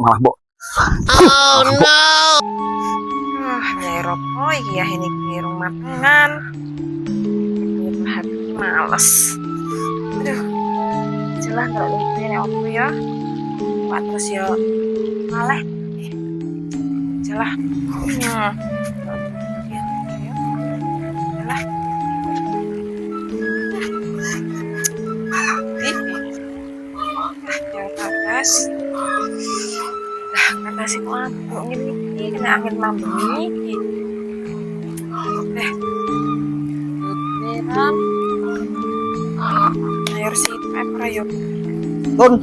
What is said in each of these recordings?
malah mbok. Oh no. Nyai ropo iki ya ini kirung matengan. Hati males. Aduh. Jelas nggak lupa ya apa ya. Pak terus ya malah. Jelas. Jelas. Atas kata si kuantuk ini kena angin lambung ini beneran air si pepper yuk Tun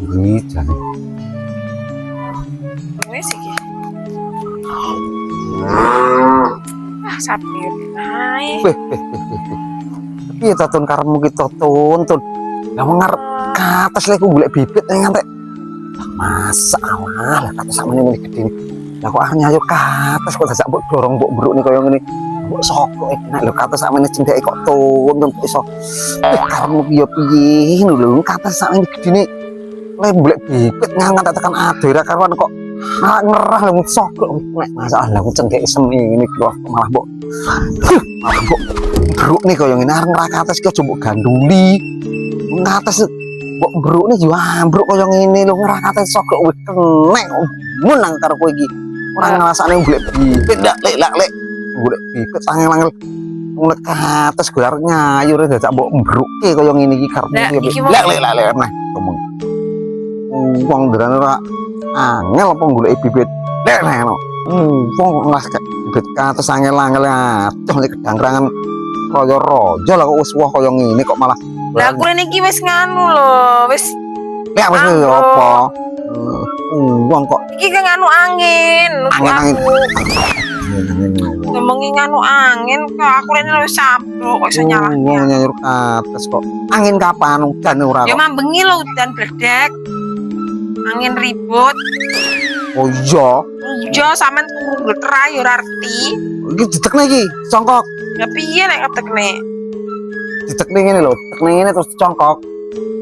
buri jane gue sih sapi naik piye ta Tun karepmu ki Tun lah ngarep ke atas lek ku golek bibit ngantek masa lah kata sakmene ini gede lah kok nyayo ke atas kok dak mbok dorong mbok bruk nih kaya ngene mbok soko nek lho ke atas sakmene cendeke kok Tun iso karepmu ki yo piye lho ke atas sakmene gede nih lek golek bibit ngantek tekan ado ra karuan kok malah ngerah lho soko nek masalah aku cendeke semi ini kok malah mbok bruk nih kaya ngene arep ngerak atas ki aja mbok ganduli ngatas mbok bruk nih yo ambruk kaya ngene lho ngerak atas sok wis kenek menang karo kowe iki ora ngrasakne golek bibit ndak lek golek bibit angel-angel mulai ke atas gue arep nyayur dadak mbok mbruke kaya ngene iki karepmu iki lek nah ngomong wong nderane ora angel apa golek bibit lek no wong ngas bibit ke atas angel-angel aduh nek kedangrangan kaya raja lah kok wis wah kaya ngene kok malah lah aku niki wis nganu lho wis lek wis apa wong kok iki nganu angin ngomongi nganu angin kok aku rene wis sabruk kok iso nyalahke wong nyayur ke atas kok angin kapan udan ora ya kok mambengi lho udan bledek angin ribut oh iya sampean turu gleter ae ora arti iki ditekne iki congkok ya piye nek ketekne ditekne ngene lho tekne ngene terus congkok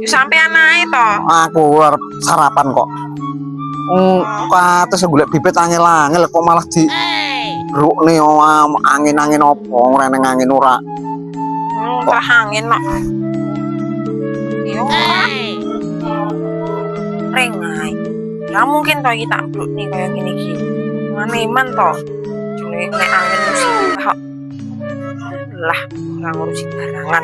ya sampean ae to aku arep sarapan kok ke atas golek bibit angel-angel kok malah di brukne angin-angin apa ngrene angin ora kok angin kok yo rengai ya mungkin to iki tak bruk nih kaya ngene iki maneman to jule nek angin musibah kok lah ora ngurusi barangan